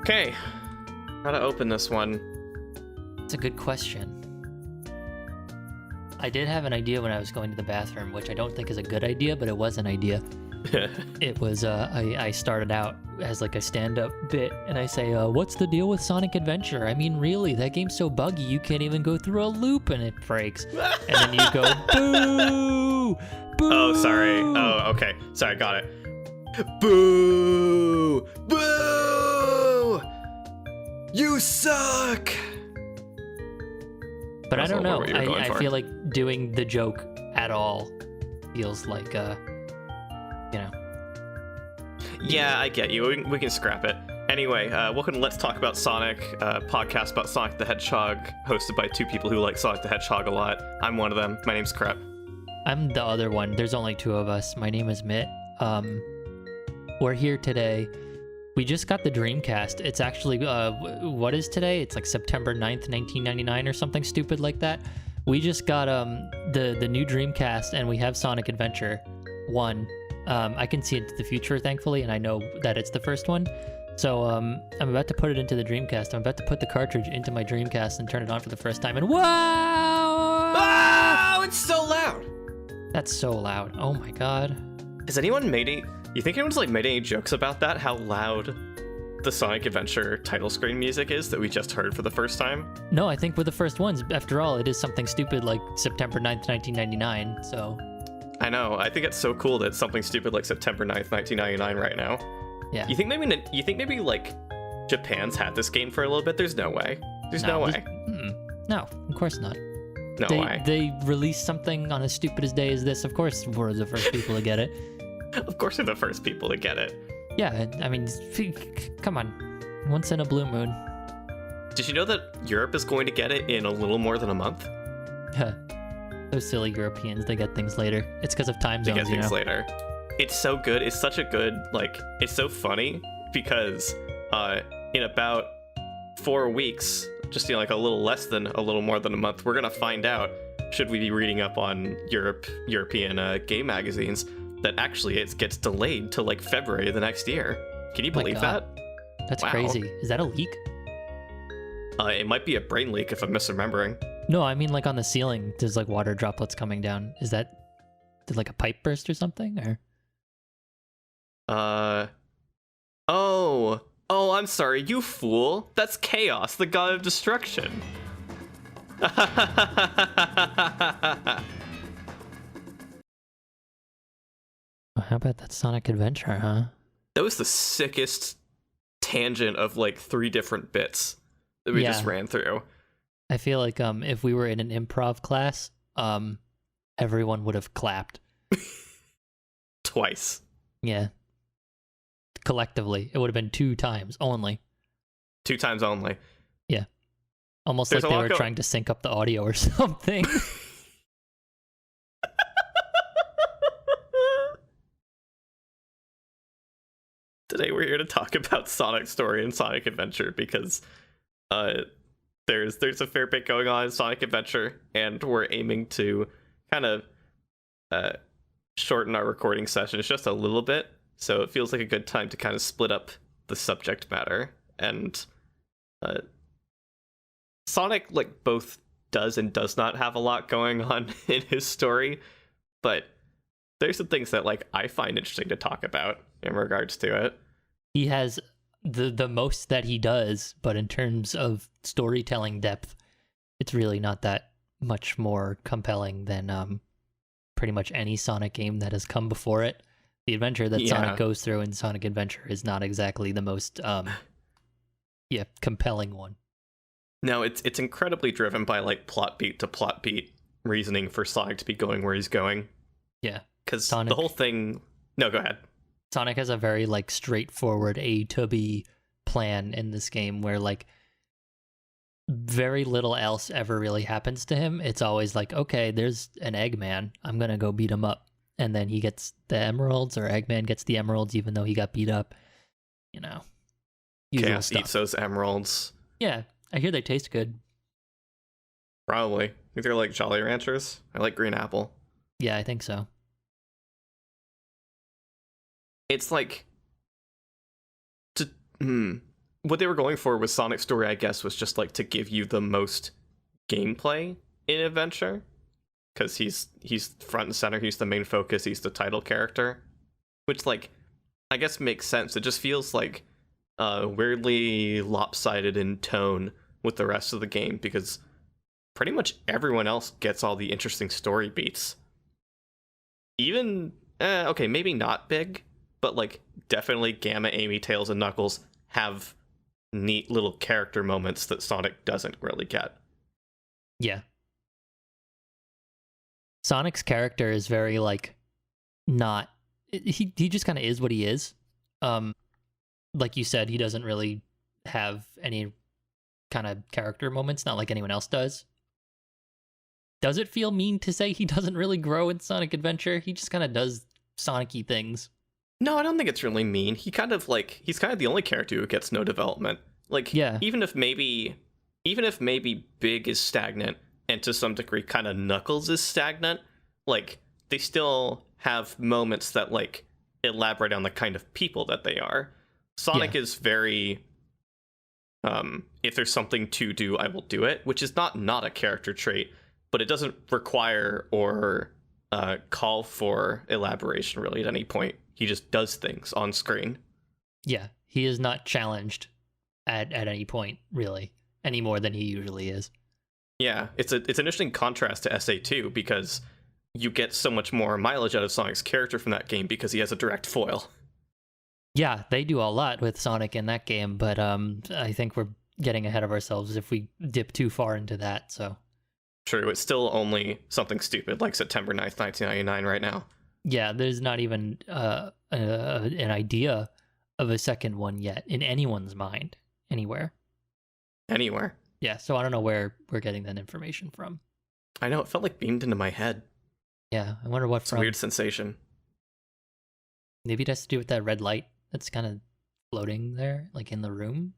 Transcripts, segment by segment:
Okay, how to open this one? It's a good question. I did have an idea when I was going to the bathroom, which I don't think is a good idea, but it was an idea. It was, I started out as like a stand-up bit, and I say, what's the deal with Sonic Adventure? I mean, really, that game's so buggy, you can't even go through a loop and it breaks. And then you go, boo! Boo! Oh, sorry. Oh, okay. Sorry, got it. Boo! Boo! You suck! But I don't know. What you were going I for. feel like doing the joke at all feels like, Yeah, I get you. We can scrap it. Anyway, welcome to Let's Talk About Sonic, a podcast about Sonic the Hedgehog, hosted by two people who like Sonic the Hedgehog a lot. I'm one of them. My name's Crepe. I'm the other one. There's only two of us. My name is Mitt. We're here today. We just got the Dreamcast. It's actually, what is today? It's like September 9th, 1999 or something stupid like that. We just got the new Dreamcast, and we have Sonic Adventure 1. I can see into the future, thankfully, and I know that it's the first one. So I'm about to put it into the Dreamcast. I'm about to put the cartridge into my Dreamcast and turn it on for the first time, and wow! Oh, it's so loud! That's so loud. Oh my god. Has anyone made any... You think anyone's like made any jokes about that? How loud the Sonic Adventure title screen music is that we just heard for the first time? No, I think we're the first ones. After all, it is something stupid like September 9th, 1999, so... I know. I think it's so cool that it's something stupid like September 9th, 1999 right now. Yeah. You think maybe like Japan's had this game for a little bit? There's no way. There's no way. No, of course not. No way. They released something on as stupid as day as this. Of course we're the first people to get it. Of course, they're the first people to get it. Yeah, I mean, come on. Once in a blue moon. Did you know that Europe is going to get it in a little more than a month? Those silly Europeans, they get things later. It's because of time They zones, get things later. It's so good. It's such a good, like, it's so funny because in about 4 weeks, just like a little more than a month, we're gonna find out, should we be reading up on European game magazines, that actually it gets delayed to like February of the next year. Can you believe that? That's Wow. crazy. Is that a leak? It might be a brain leak if I'm misremembering. No, I mean like on the ceiling, there's like water droplets coming down. Did like a pipe burst or something? Or Oh, I'm sorry, you fool. That's Chaos, the god of destruction. how about that Sonic Adventure, huh? That was the sickest tangent of like 3 different bits that we just ran through. I feel like if we were in an improv class, everyone would have clapped. Twice. Yeah. Collectively. It would have been 2 times only. 2 times only. Yeah. Almost There's like they were trying to sync up the audio or something. Today we're here to talk about Sonic's story and Sonic Adventure because there's a fair bit going on in Sonic Adventure, and we're aiming to kind of shorten our recording sessions just a little bit, so it feels like a good time to kind of split up the subject matter. And Sonic like both does and does not have a lot going on in his story, but there's some things that like I find interesting to talk about in regards to it. He has the most that he does, but in terms of storytelling depth, it's really not that much more compelling than pretty much any Sonic game that has come before it. The adventure that Sonic goes through in Sonic Adventure is not exactly the most compelling one. No, it's incredibly driven by like plot beat to plot beat reasoning for Sonic to be going where he's going. Yeah. Because the whole thing... No, go ahead. Sonic has a very like straightforward A to B plan in this game where like very little else ever really happens to him. It's always like, okay, there's an Eggman, I'm gonna go beat him up, and then he gets the emeralds, or Eggman gets the emeralds even though he got beat up. You know, Chaos stuff. eats those emeralds. Yeah, I hear they taste good. Probably. I think they're like Jolly Ranchers. I like green apple. Yeah, I think so. It's like what they were going for with Sonic's story, I guess, was just like to give you the most gameplay in adventure, because he's front and center, he's the main focus, he's the title character, which like I guess makes sense. It just feels like weirdly lopsided in tone with the rest of the game, because pretty much everyone else gets all the interesting story beats. Even okay, maybe not Big, but like definitely Gamma, Amy, Tails, and Knuckles have neat little character moments that Sonic doesn't really get. Yeah. Sonic's character is very like not he just kind of is what he is. Like you said, he doesn't really have any kind of character moments, not like anyone else does. Does it feel mean to say he doesn't really grow in Sonic Adventure? He just kind of does Sonic-y things. No, I don't think it's really mean. He's kind of the only character who gets no development. Like, yeah. even if maybe Big is stagnant, and to some degree kind of Knuckles is stagnant, like, they still have moments that, like, elaborate on the kind of people that they are. Sonic is very, if there's something to do, I will do it, which is not a character trait, but it doesn't require or call for elaboration really at any point. He just does things on screen. Yeah, he is not challenged at any point, really, any more than he usually is. Yeah, it's an interesting contrast to SA2, because you get so much more mileage out of Sonic's character from that game because he has a direct foil. Yeah, they do a lot with Sonic in that game, but I think we're getting ahead of ourselves if we dip too far into that, so... True, it's still only something stupid like September 9th, 1999 right now. Yeah, there's not even an idea of a second one yet in anyone's mind, anywhere. Anywhere. Yeah, so I don't know where we're getting that information from. I know, it felt like beamed into my head. Yeah, I wonder what it's a weird sensation. Maybe it has to do with that red light that's kind of floating there, like in the room.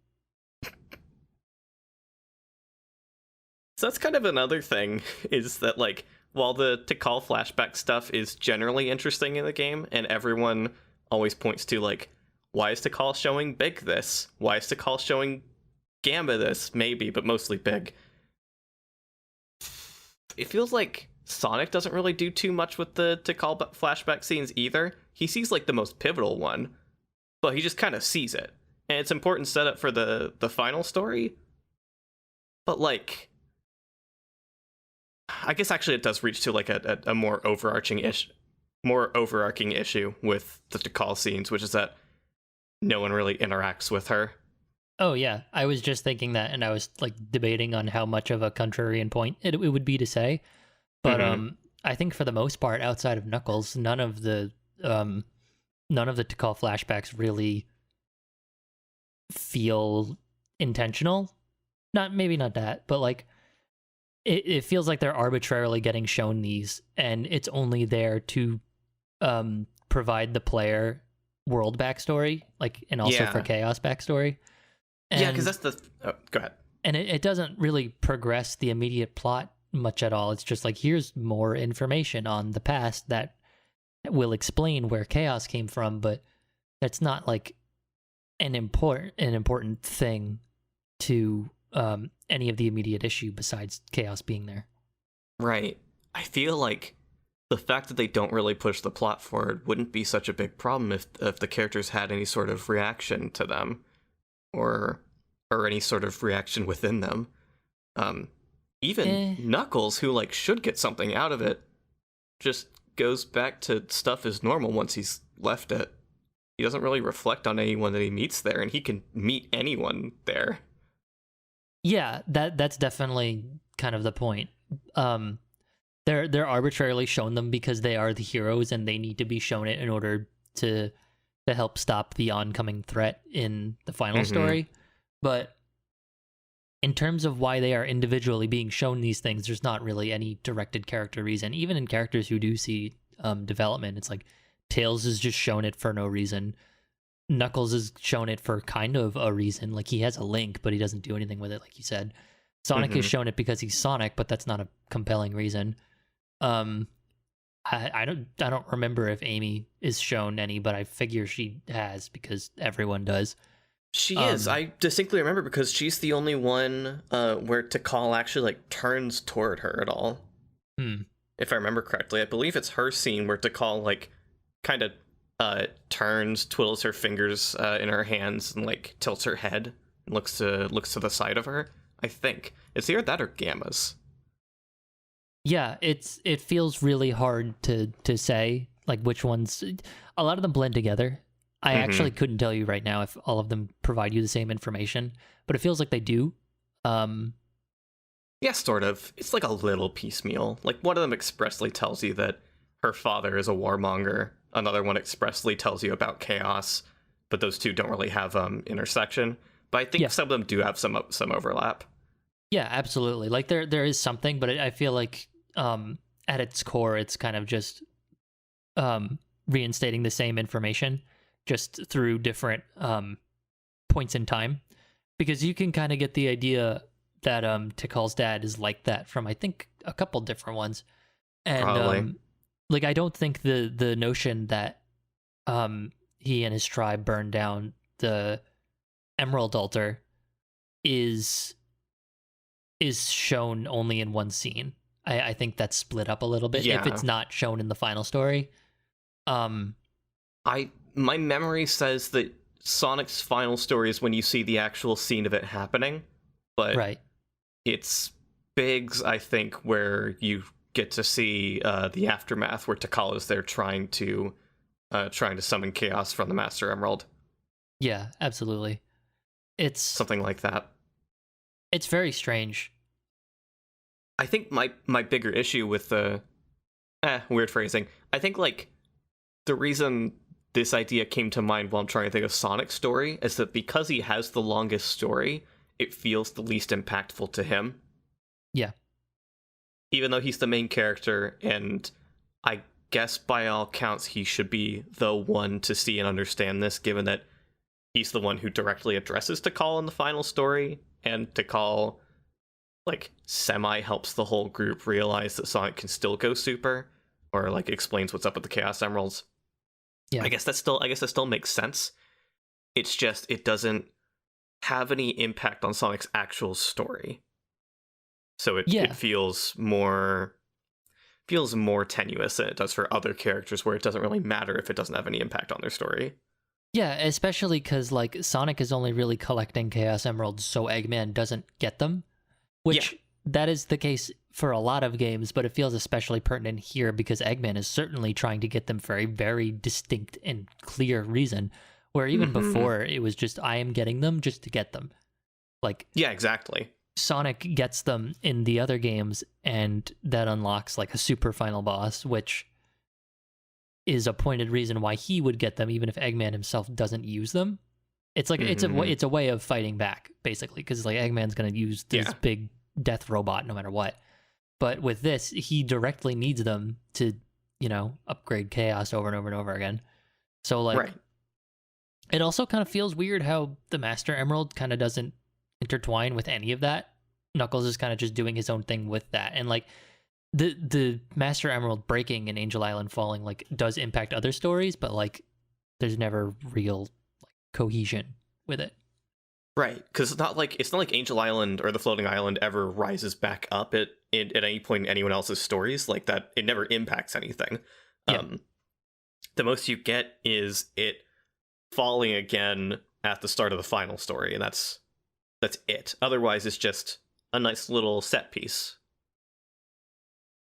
So that's kind of another thing, is that, like, while the Tikal flashback stuff is generally interesting in the game, and everyone always points to, like, why is Tikal showing Big this? Why is Tikal showing Gamba this? Maybe, but mostly Big. It feels like Sonic doesn't really do too much with the Tikal flashback scenes either. He sees, like, the most pivotal one, but he just kind of sees it. And it's important setup for the final story. But, like... I guess actually it does reach to like a more overarching issue with the Tikal scenes, which is that no one really interacts with her. Oh yeah, I was just thinking that, and I was like debating on how much of a contrarian point it would be to say, but I think for the most part, outside of Knuckles, none of the Tikal flashbacks really feel intentional. Maybe not that, but like. It feels like they're arbitrarily getting shown these, and it's only there to provide the player world backstory, like, and also for Chaos backstory. And, yeah, because that's the... Oh, go ahead. And it doesn't really progress the immediate plot much at all. It's just like, here's more information on the past that will explain where Chaos came from, but that's not like an important thing to... any of the immediate issue besides Chaos being there. Right. I feel like the fact that they don't really push the plot forward wouldn't be such a big problem if the characters had any sort of reaction to them, or any sort of reaction within them. Even Knuckles, who like should get something out of it, just goes back to stuff as normal once he's left it. He doesn't really reflect on anyone that he meets there, and he can meet anyone there. Yeah, that's definitely kind of the point. They're arbitrarily shown them because they are the heroes and they need to be shown it in order to help stop the oncoming threat in the final story. But in terms of why they are individually being shown these things, there's not really any directed character reason. Even in characters who do see development, it's like Tails is just shown it for no reason. Knuckles is shown it for kind of a reason, like he has a link, but he doesn't do anything with it, like you said. Sonic is shown it because he's Sonic, but that's not a compelling reason. I don't remember if Amy is shown any, but I figure she has because everyone does. She is. I distinctly remember because she's the only one where Tikal actually like turns toward her at all. If I remember correctly, I believe it's her scene where Tikal like kind of turns, twiddles her fingers in her hands, and like tilts her head and looks to the side of her. I think it's either that or Gamma's. Yeah, it feels really hard to say like which ones. A lot of them blend together. I actually couldn't tell you right now if all of them provide you the same information, but it feels like they do. Yeah, sort of. It's like a little piecemeal. Like one of them expressly tells you that her father is a warmonger. Another one expressly tells you about chaos, but those two don't really have intersection. But I think some of them do have some overlap. Yeah, absolutely. Like there is something, but I feel like at its core, it's kind of just reinstating the same information, just through different points in time, because you can kind of get the idea that Tikal's dad is like that from I think a couple different ones, and like I don't think the notion that he and his tribe burned down the Emerald Altar is shown only in one scene. I think that's split up a little bit if it's not shown in the final story. My memory says that Sonic's final story is when you see the actual scene of it happening, but it's Biggs, I think, where you get to see the aftermath where Tikal is there trying to summon chaos from the Master Emerald. Yeah, absolutely. It's something like that. It's very strange. I think my bigger issue with the weird phrasing, I think like the reason this idea came to mind while I'm trying to think of Sonic's story is that because he has the longest story, it feels the least impactful to him. Yeah. Even though he's the main character, and I guess by all counts he should be the one to see and understand this, given that he's the one who directly addresses Tikal in the final story, and Tikal like semi helps the whole group realize that Sonic can still go super, or like explains what's up with the Chaos Emeralds. Yeah. I guess that still makes sense. It's just it doesn't have any impact on Sonic's actual story. So it feels more tenuous than it does for other characters, where it doesn't really matter if it doesn't have any impact on their story. Yeah, especially because like Sonic is only really collecting Chaos Emeralds so Eggman doesn't get them, which that is the case for a lot of games, but it feels especially pertinent here because Eggman is certainly trying to get them for a very distinct and clear reason, where even before it was just, I am getting them just to get them. Like, yeah, exactly. Sonic gets them in the other games, and that unlocks like a super final boss, which is a pointed reason why he would get them, even if Eggman himself doesn't use them. It's like it's a way of fighting back, basically, because like Eggman's gonna use this big death robot no matter what. But with this, he directly needs them to, upgrade Chaos over and over and over again. So like, it also kind of feels weird how the Master Emerald kind of doesn't intertwine with any of that. Knuckles is kind of just doing his own thing with that, and like the Master Emerald breaking and Angel Island falling like does impact other stories, but like there's never real like cohesion with it. Right, because it's not like Angel Island or the Floating Island ever rises back up at any point in anyone else's stories like that. It never impacts anything. Yeah. The most you get is it falling again at the start of the final story, and that's it. Otherwise, it's just a nice little set piece.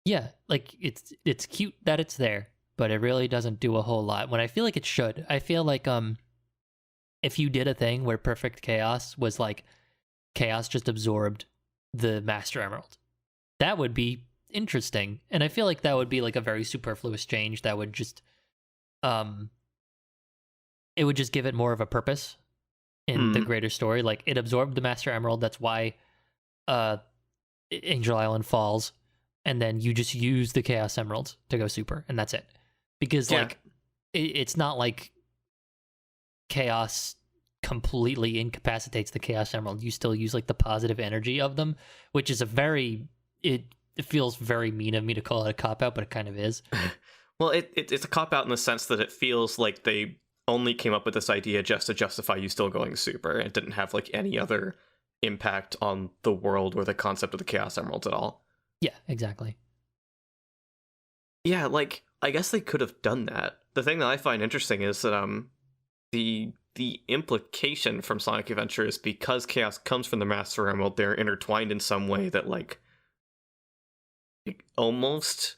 Yeah, like it's cute that it's there, but it really doesn't do a whole lot. When I feel like it should. I feel like if you did a thing where Perfect Chaos was like Chaos just absorbed the Master Emerald, that would be interesting. And I feel like that would be like a very superfluous change that would just it would just give it more of a purpose in the greater story. Like it absorbed the Master Emerald, that's why Angel Island falls, and then you just use the Chaos Emerald to go super, and that's it. Because like it's not like Chaos completely incapacitates the Chaos Emerald. You still use like the positive energy of them, which is it feels very mean of me to call it a cop-out, but it kind of is. Well, it's a cop-out in the sense that it feels like they only came up with this idea just to justify you still going super, and didn't have like any other impact on the world or the concept of the Chaos Emeralds at all. Yeah, exactly. Yeah, like I guess they could have done that. The thing that I find interesting is that the implication from Sonic Adventure is because Chaos comes from the Master Emerald, they're intertwined in some way that like it almost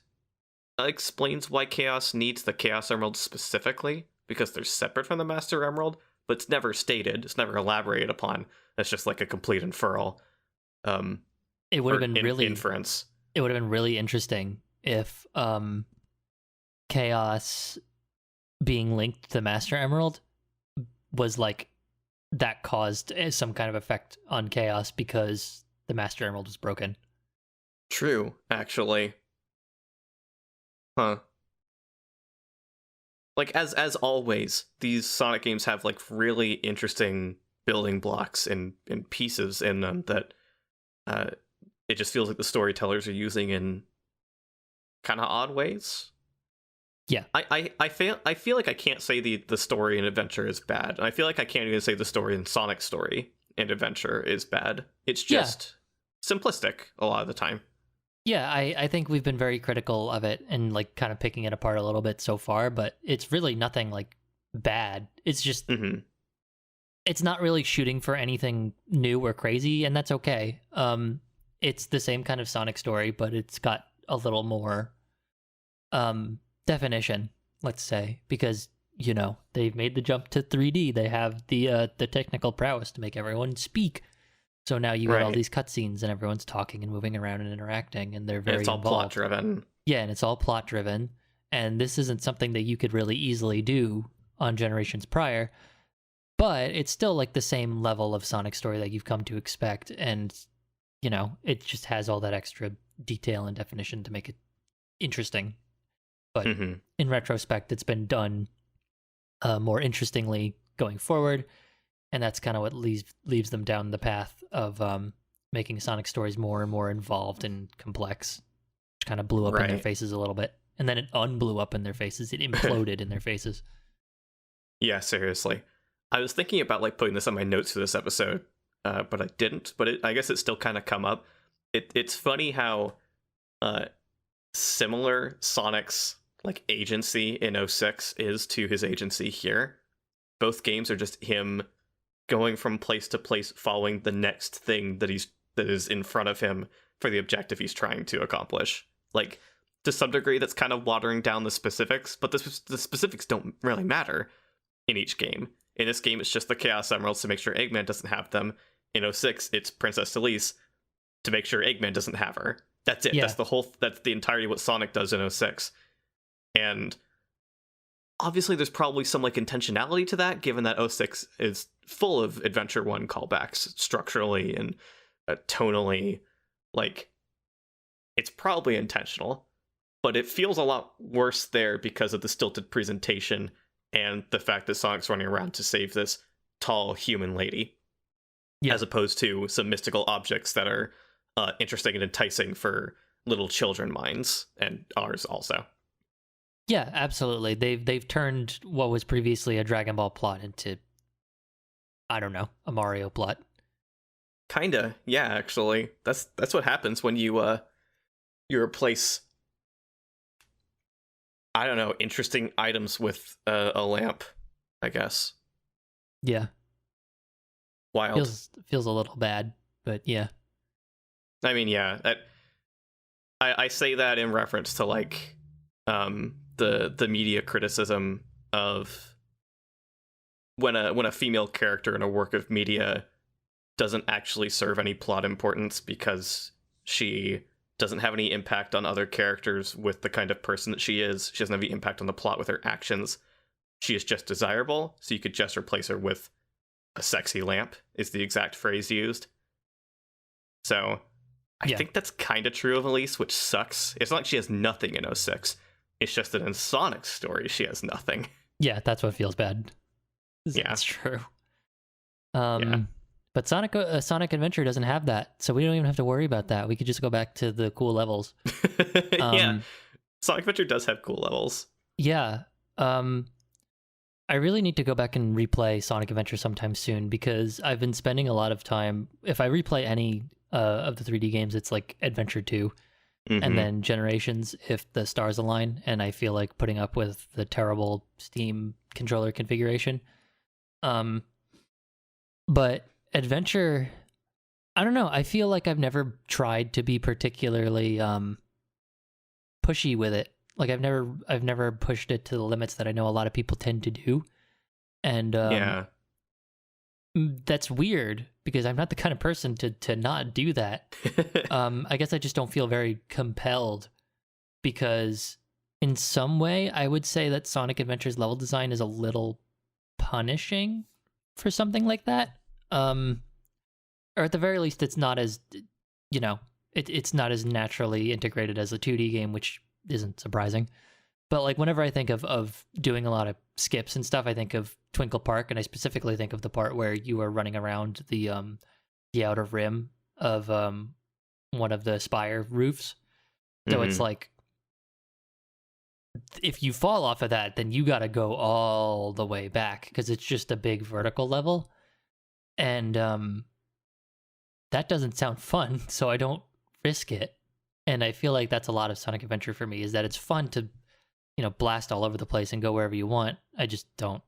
explains why Chaos needs the Chaos Emerald specifically, because they're separate from the Master Emerald, but it's never stated, it's never elaborated upon. It's just like a complete inferral. It would have been really inference. It would have been really interesting if Chaos being linked to the Master Emerald was like that caused some kind of effect on Chaos because the Master Emerald was broken. True, actually. Huh. Like as always, these Sonic games have like really interesting building blocks and pieces in them that it just feels like the storytellers are using in kind of odd ways. Yeah. I feel like I can't say the story in Adventure is bad. And I feel like I can't even say the story in Sonic's story and Adventure is bad. It's just simplistic a lot of the time. Yeah, I think we've been very critical of it and like kind of picking it apart a little bit so far, but it's really nothing like bad. It's just it's not really shooting for anything new or crazy, and that's okay. It's the same kind of Sonic story, but it's got a little more definition, let's say, because you know they've made the jump to 3D. They have the technical prowess to make everyone speak. So now you got all these cutscenes and everyone's talking and moving around and interacting, and they're very and it's all involved. plot driven. Yeah, and it's all plot driven. And this isn't something that you could really easily do on generations prior, but it's still like the same level of Sonic story that you've come to expect. And, you know, it just has all that extra detail and definition to make it interesting. But in retrospect, it's been done more interestingly going forward. And that's kind of what leaves them down the path of making Sonic stories more and more involved and complex, which kind of blew up in their faces a little bit. And then it unblew up in their faces. It imploded in their faces. Yeah, seriously. I was thinking about like putting this on my notes for this episode, but I didn't. But I guess it's still kind of come up. It's funny how similar Sonic's like agency in 06 is to his agency here. Both games are just him going from place to place, following the next thing that is in front of him for the objective he's trying to accomplish. Like, to some degree, that's kind of watering down the specifics, but the specifics don't really matter in each game. In this game, it's just the Chaos Emeralds to make sure Eggman doesn't have them. In 06, it's Princess Elise to make sure Eggman doesn't have her. That's it. Yeah. That's the entirety of what Sonic does in 06. And obviously, there's probably some like intentionality to that, given that 06 is full of Adventure 1 callbacks structurally and tonally. Like, it's probably intentional, but it feels a lot worse there because of the stilted presentation and the fact that Sonic's running around to save this tall human lady, as opposed to some mystical objects that are interesting and enticing for little children minds, and ours also. Yeah, absolutely. They've turned what was previously a Dragon Ball plot into, I don't know, a Mario plot. Kinda, yeah. Actually, that's what happens when you replace, I don't know, interesting items with a lamp, I guess. Yeah. Wild. Feels a little bad, but yeah. I mean, yeah. I say that in reference to like the media criticism of when a female character in a work of media doesn't actually serve any plot importance because she doesn't have any impact on other characters with the kind of person that she is. She doesn't have any impact on the plot with her actions. She is just desirable, so you could just replace her with a sexy lamp, is the exact phrase used. So I think that's kind of true of Elise, which sucks. It's not like she has nothing in 06. It's just that in Sonic's story, she has nothing. Yeah, that's what feels bad. Yeah. That's true. But Sonic Adventure doesn't have that, so we don't even have to worry about that. We could just go back to the cool levels. Yeah. Sonic Adventure does have cool levels. Yeah. I really need to go back and replay Sonic Adventure sometime soon because I've been spending a lot of time. If I replay any of the 3D games, it's like Adventure 2 and then Generations if the stars align, and I feel like putting up with the terrible Steam controller configuration. But Adventure, I don't know. I feel like I've never tried to be particularly pushy with it. Like I've never pushed it to the limits that I know a lot of people tend to do. And Yeah. that's weird because I'm not the kind of person to not do that. I guess I just don't feel very compelled because in some way I would say that Sonic Adventure's level design is a little punishing for something like that. Or at the very least it's not as, it's not as naturally integrated as a 2D game, which isn't surprising. But like whenever I think of doing a lot of skips and stuff, I think of Twinkle Park, and I specifically think of the part where you are running around the outer rim of one of the spire roofs. So it's like if you fall off of that, then you got to go all the way back because it's just a big vertical level, and that doesn't sound fun. So I don't risk it, and I feel like that's a lot of Sonic Adventure for me, is that it's fun to blast all over the place and go wherever you want. I just don't.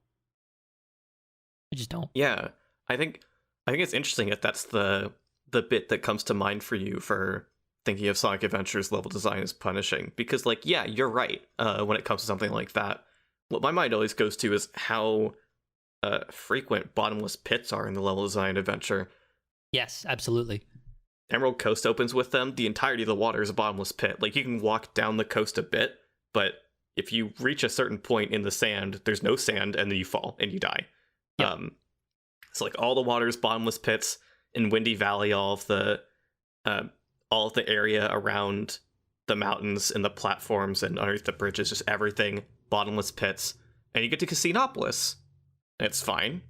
Yeah, I think it's interesting that that's the bit that comes to mind for you for thinking of Sonic Adventure's level design as punishing, because like, yeah, you're right. When it comes to something like that, what my mind always goes to is how frequent bottomless pits are in the level design adventure. Yes, absolutely. Emerald Coast opens with them. The entirety of the water is a bottomless pit. Like you can walk down the coast a bit, but if you reach a certain point in the sand, there's no sand, and then you fall and you die. Yep. So like all the water is bottomless pits. In Windy Valley, all of the area around the mountains and the platforms and underneath the bridges, just everything bottomless pits. And you get to Casinopolis. It's fine.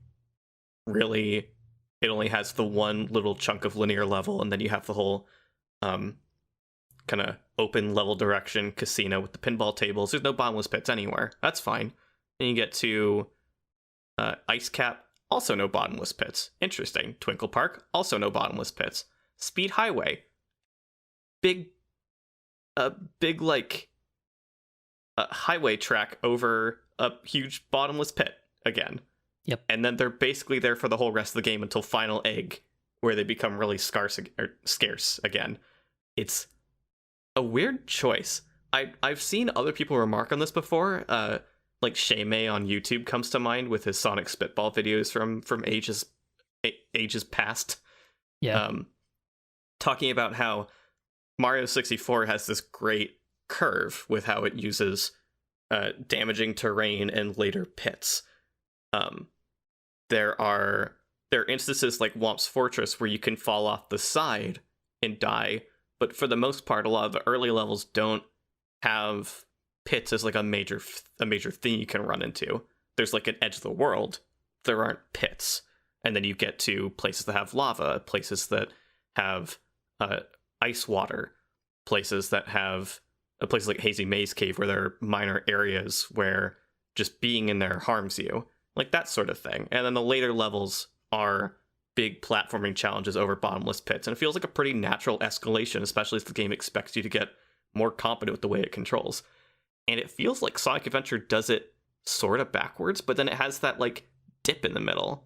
Really, it only has the one little chunk of linear level, and then you have the whole kind of open level direction casino with the pinball tables. There's no bottomless pits anywhere. That's fine. And you get to Ice Cap, also no bottomless pits. Interesting. Twinkle Park, also no bottomless pits. Speed Highway, big like highway track over a huge bottomless pit again. Yep. And then they're basically there for the whole rest of the game until Final Egg, where they become really scarce again. It's a weird choice. I've seen other people remark on this before. Like Shaymay on YouTube comes to mind with his Sonic Spitball videos from ages past. Yeah. Talking about how Mario 64 has this great curve with how it uses damaging terrain and later pits. There are instances like Womp's Fortress where you can fall off the side and die, but for the most part, a lot of the early levels don't have pits as like a major thing you can run into. There's like an edge of the world. There aren't pits, and then you get to places that have lava, places that have ice water, places that have places like Hazy Maze Cave where there are minor areas where just being in there harms you, like that sort of thing. And then the later levels are big platforming challenges over bottomless pits, and it feels like a pretty natural escalation, especially as the game expects you to get more competent with the way it controls. And it feels like Sonic Adventure does it sort of backwards, but then it has that like dip in the middle.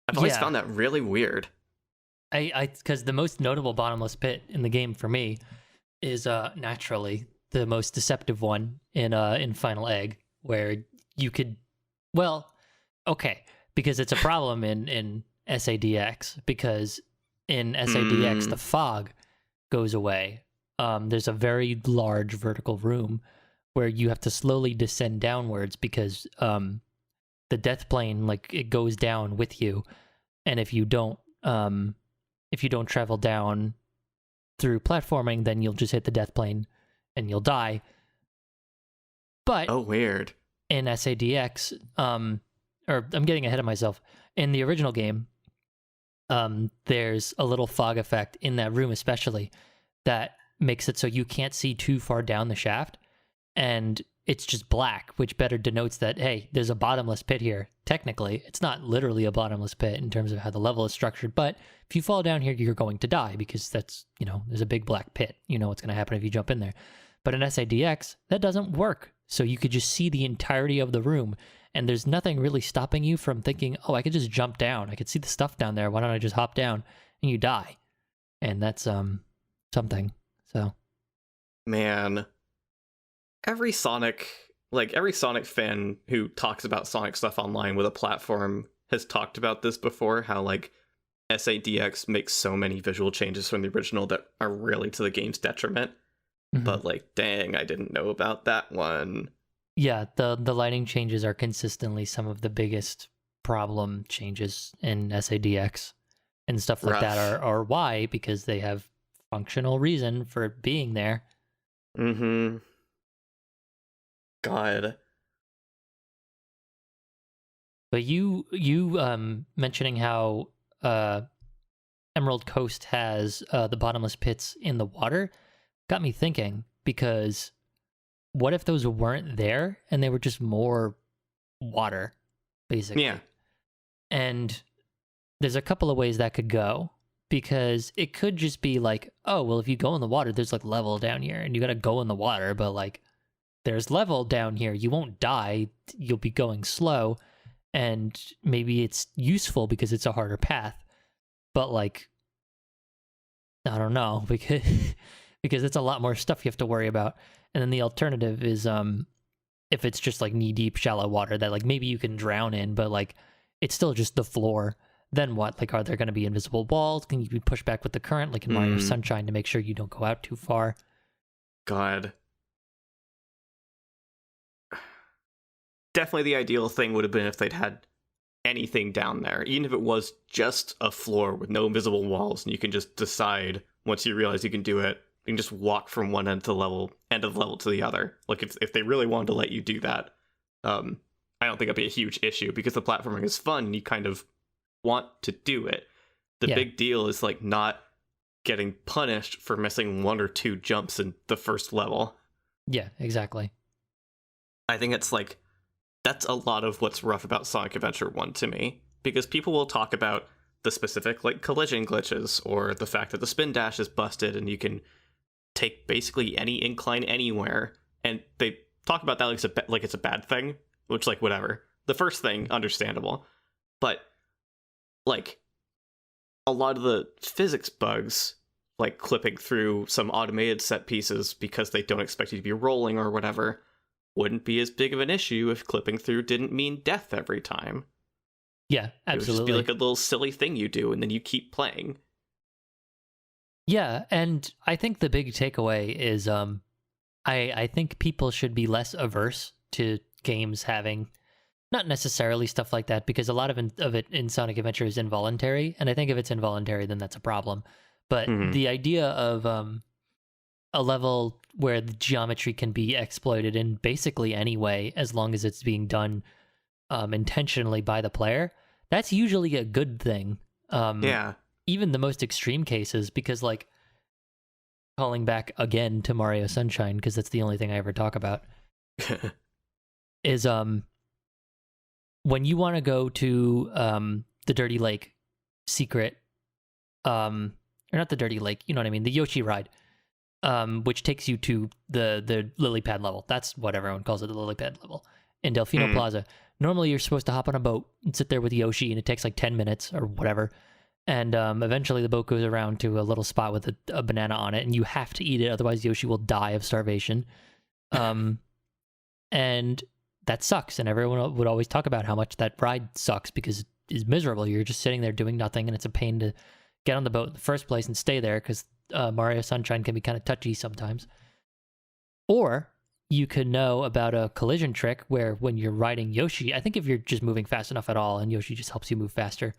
I've always found that really weird. Because the most notable bottomless pit in the game for me is naturally the most deceptive one in Final Egg, where you could, because it's a problem in SADX, because in SADX the fog goes away. There's a very large vertical room where you have to slowly descend downwards because the death plane, like, it goes down with you, and if you don't travel down through platforming, then you'll just hit the death plane and you'll die. But weird. In SADX, or I'm getting ahead of myself. In the original game, there's a little fog effect in that room, especially, that makes it so you can't see too far down the shaft. And it's just black, which better denotes that, hey, there's a bottomless pit here. Technically, it's not literally a bottomless pit in terms of how the level is structured, but if you fall down here, you're going to die because that's, there's a big black pit. You know what's going to happen if you jump in there. But in SADX, that doesn't work. So you could just see the entirety of the room, and there's nothing really stopping you from thinking, oh, I could just jump down. I could see the stuff down there. Why don't I just hop down? And you die. And that's something. So, man, every Sonic fan who talks about Sonic stuff online with a platform has talked about this before, how like SADX makes so many visual changes from the original that are really to the game's detriment. Mm-hmm. But like, dang, I didn't know about that one. Yeah, the lighting changes are consistently some of the biggest problem changes in SADX, and stuff like that are why, because they have functional reason for being there. Mm-hmm. God. But you mentioning how Emerald Coast has the bottomless pits in the water got me thinking, because what if those weren't there and they were just more water, basically? Yeah. And there's a couple of ways that could go, because it could just be like, oh, well, if you go in the water, there's like level down here and you got to go in the water, but like there's level down here. You won't die. You'll be going slow, and maybe it's useful because it's a harder path, but like, I don't know, because it's a lot more stuff you have to worry about. And then the alternative is if it's just like knee deep shallow water that like maybe you can drown in, but like it's still just the floor. Then what? Like, are there going to be invisible walls? Can you be pushed back with the current, like in Mario Sunshine, to make sure you don't go out too far? God. Definitely the ideal thing would have been if they'd had anything down there, even if it was just a floor with no invisible walls, and you can just decide once you realize you can do it, you can just walk from one end of the level to the other. Like if they really wanted to let you do that, I don't think that'd be a huge issue, because the platforming is fun and you kind of want to do it. The big deal is like not getting punished for missing one or two jumps in the first level. Yeah, exactly. I think it's like that's a lot of what's rough about Sonic Adventure 1 to me, because people will talk about the specific like collision glitches, or the fact that the spin dash is busted and you can take basically any incline anywhere, and they talk about that like it's a bad thing, which like whatever. The first thing, understandable, but like a lot of the physics bugs, like clipping through some automated set pieces because they don't expect you to be rolling or whatever, wouldn't be as big of an issue if clipping through didn't mean death every time. Yeah, absolutely. It would just be like a little silly thing you do, and then you keep playing. Yeah, and I think the big takeaway is I think people should be less averse to games having not necessarily stuff like that, because a lot of it in Sonic Adventure is involuntary, and I think if it's involuntary, then that's a problem. But the idea of a level where the geometry can be exploited in basically any way, as long as it's being done intentionally by the player, that's usually a good thing. Yeah. Even the most extreme cases, because like, calling back again to Mario Sunshine, because that's the only thing I ever talk about, is when you want to go to the Dirty Lake secret, or not the Dirty Lake, you know what I mean, the Yoshi ride, which takes you to the lily pad level. That's what everyone calls it, the lily pad level in Delfino Plaza. Normally you're supposed to hop on a boat and sit there with Yoshi, and it takes like 10 minutes or whatever. And eventually the boat goes around to a little spot with a banana on it, and you have to eat it, otherwise Yoshi will die of starvation. And that sucks, and everyone would always talk about how much that ride sucks because it is miserable. You're just sitting there doing nothing, and it's a pain to get on the boat in the first place and stay there, because Mario Sunshine can be kind of touchy sometimes. Or you could know about a collision trick where when you're riding Yoshi, I think if you're just moving fast enough at all, and Yoshi just helps you move faster,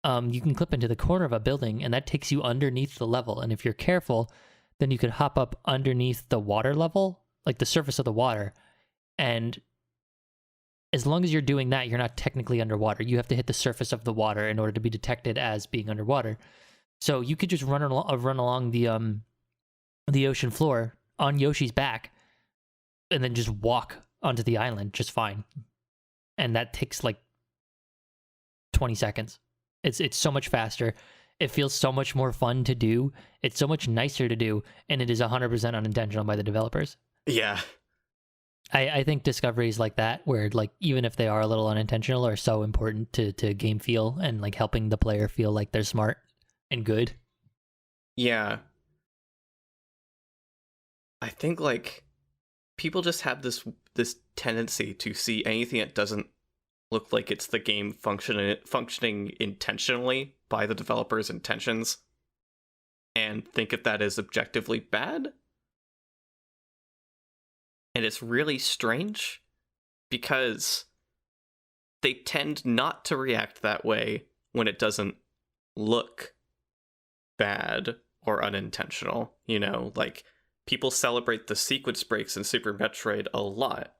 you can clip into the corner of a building, and that takes you underneath the level. And if you're careful, then you could hop up underneath the water level, like the surface of the water. And as long as you're doing that, you're not technically underwater. You have to hit the surface of the water in order to be detected as being underwater. So you could just run along the ocean floor on Yoshi's back, and then just walk onto the island just fine. And that takes like 20 seconds. It's so much faster. It feels so much more fun to do. It's so much nicer to do, and it is 100% unintentional by the developers. Yeah. I think discoveries like that, where like even if they are a little unintentional, are so important to game feel and like helping the player feel like they're smart and good. Yeah. I think like people just have this tendency to see anything that doesn't look like it's the game functioning intentionally by the developer's intentions and think of that as objectively bad. And it's really strange because they tend not to react that way when it doesn't look bad or unintentional. You know, like people celebrate the sequence breaks in Super Metroid a lot.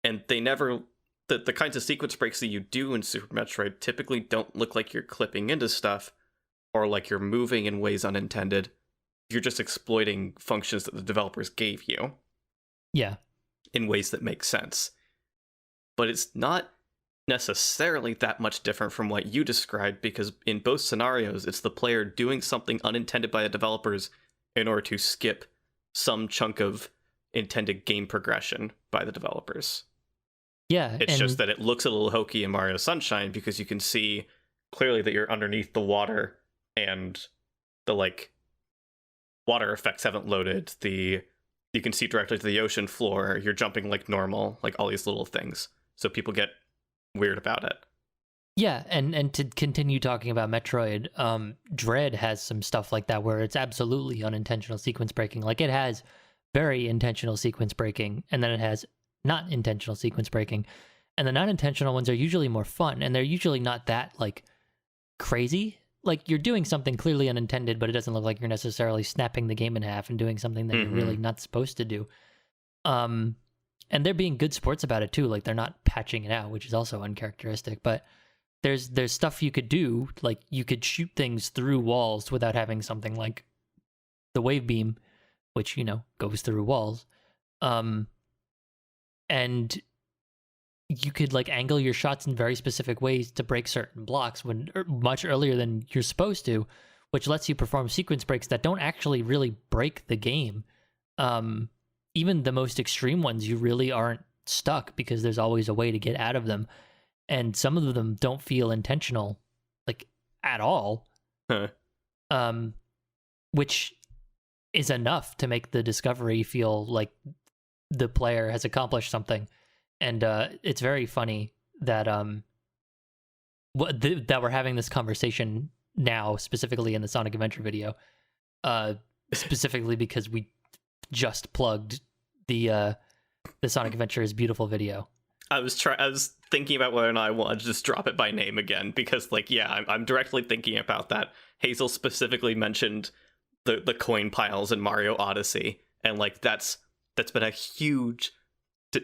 And they never... The kinds of sequence breaks that you do in Super Metroid typically don't look like you're clipping into stuff or like you're moving in ways unintended. You're just exploiting functions that the developers gave you. Yeah. In ways that make sense. But it's not necessarily that much different from what you described, because in both scenarios, it's the player doing something unintended by the developers in order to skip some chunk of intended game progression by the developers. Yeah. It's just that it looks a little hokey in Mario Sunshine because you can see clearly that you're underneath the water and the like water effects haven't loaded. You can see directly to the ocean floor. You're jumping like normal, like all these little things. So people get weird about it. Yeah, and to continue talking about Metroid, Dread has some stuff like that where it's absolutely unintentional sequence breaking. Like it has very intentional sequence breaking, and then it has not intentional sequence breaking. And the non-intentional ones are usually more fun, and they're usually not that like crazy. Like you're doing something clearly unintended, but it doesn't look like you're necessarily snapping the game in half and doing something that you're really not supposed to do. And they're being good sports about it too. Like they're not patching it out, which is also uncharacteristic. But there's stuff you could do, like you could shoot things through walls without having something like the wave beam, which goes through walls. And you could like angle your shots in very specific ways to break certain blocks much earlier than you're supposed to, which lets you perform sequence breaks that don't actually really break the game. Even the most extreme ones, you really aren't stuck because there's always a way to get out of them. And some of them don't feel intentional, like at all. Huh. Which is enough to make the discovery feel like the player has accomplished something. And it's very funny that that we're having this conversation now, specifically in the Sonic Adventure video, specifically because we just plugged the Sonic Adventure is Beautiful video. I was thinking about whether or not I wanted to just drop it by name again, because like, yeah, I'm directly thinking about that. Hazel specifically mentioned the coin piles in Mario Odyssey, and like that's been a huge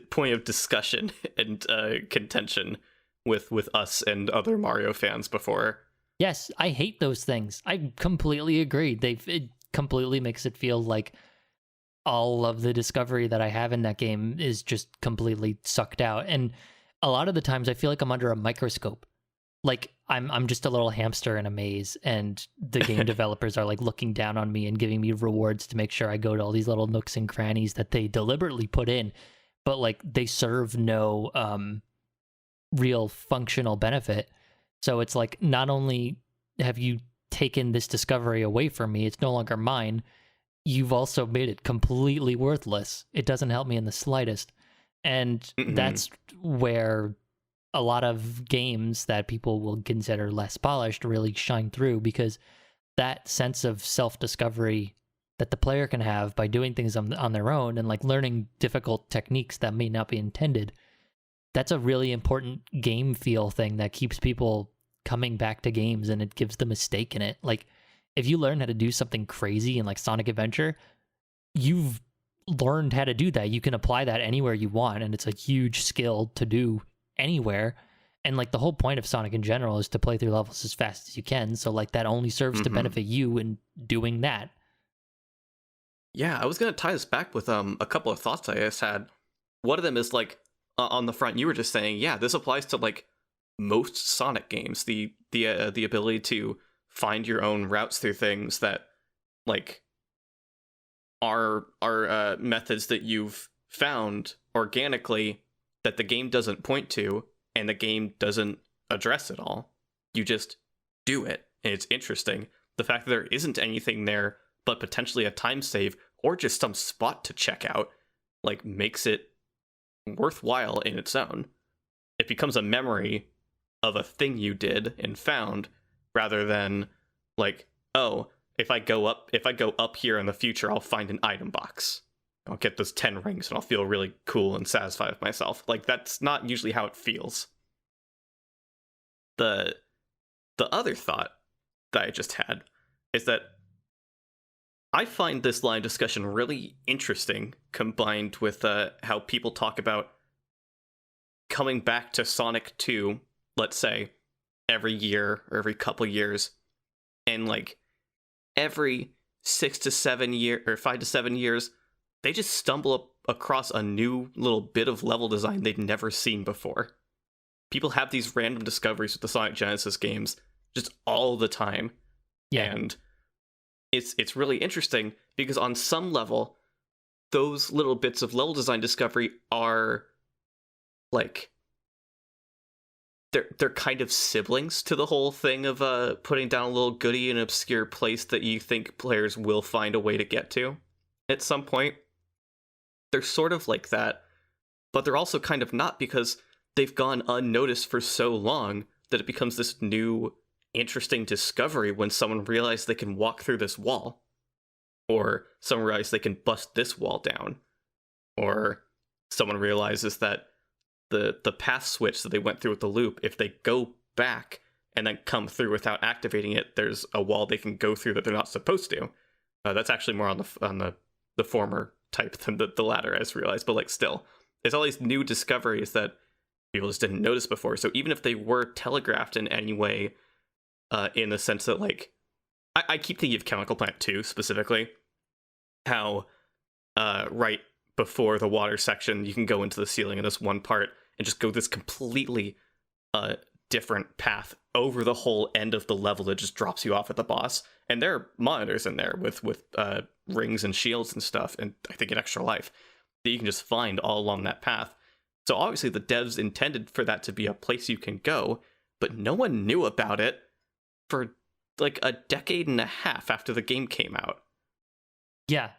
point of discussion and contention with us and other Mario fans before. Yes, I hate those things. I completely agree. It completely makes it feel like all of the discovery that I have in that game is just completely sucked out. And a lot of the times I feel like I'm under a microscope. Like I'm just a little hamster in a maze, and the game developers are like looking down on me and giving me rewards to make sure I go to all these little nooks and crannies that they deliberately put in, but like they serve no real functional benefit. So it's like, not only have you taken this discovery away from me, it's no longer mine, you've also made it completely worthless. It doesn't help me in the slightest. And that's where a lot of games that people will consider less polished really shine through, because that sense of self-discovery that the player can have by doing things on their own and like learning difficult techniques that may not be intended, that's a really important game feel thing that keeps people coming back to games, and it gives them a stake in it. Like if you learn how to do something crazy in like Sonic Adventure, you've learned how to do that. You can apply that anywhere you want, and it's a huge skill to do anywhere. And like the whole point of Sonic in general is to play through levels as fast as you can, so like that only serves to benefit you in doing that. Yeah, I was gonna tie this back with a couple of thoughts I just had. one of them is like on the front. You were just saying, yeah, this applies to like most Sonic games. The ability to find your own routes through things that like are methods that you've found organically that the game doesn't point to and the game doesn't address at all. You just do it, and it's interesting. The fact that there isn't anything there but potentially a time save or just some spot to check out, like, makes it worthwhile in its own. It becomes a memory of a thing you did and found, rather than like, oh, if I go up here in the future, I'll find an item box. I'll get those 10 rings and I'll feel really cool and satisfied with myself. Like, that's not usually how it feels. The other thought that I just had is that I find this line of discussion really interesting, combined with how people talk about coming back to Sonic 2, let's say, every year or every couple years, and like every 6 to 7 year or 5 to 7 years, they just stumble across a new little bit of level design they'd never seen before. People have these random discoveries with the Sonic Genesis games just all the time. Yeah. And it's really interesting because on some level, those little bits of level design discovery are like, they're kind of siblings to the whole thing of putting down a little goodie in an obscure place that you think players will find a way to get to at some point. They're sort of like that, but they're also kind of not, because they've gone unnoticed for so long that it becomes this new interesting discovery when someone realizes they can walk through this wall, or someone realizes they can bust this wall down, or someone realizes that the path switch that they went through with the loop, if they go back and then come through without activating it, there's a wall they can go through that they're not supposed to. That's actually more on the former type than the latter, as realized, but like still, there's all these new discoveries that people just didn't notice before. So even if they were telegraphed in any way, in the sense that, like, I keep thinking of Chemical Plant 2 specifically, how right before the water section, you can go into the ceiling in this one part and just go this completely different path over the whole end of the level that just drops you off at the boss. And there are monitors in there with rings and shields and stuff, and I think an extra life that you can just find all along that path. So obviously the devs intended for that to be a place you can go, but no one knew about it for like a decade and a half after the game came out. Yeah.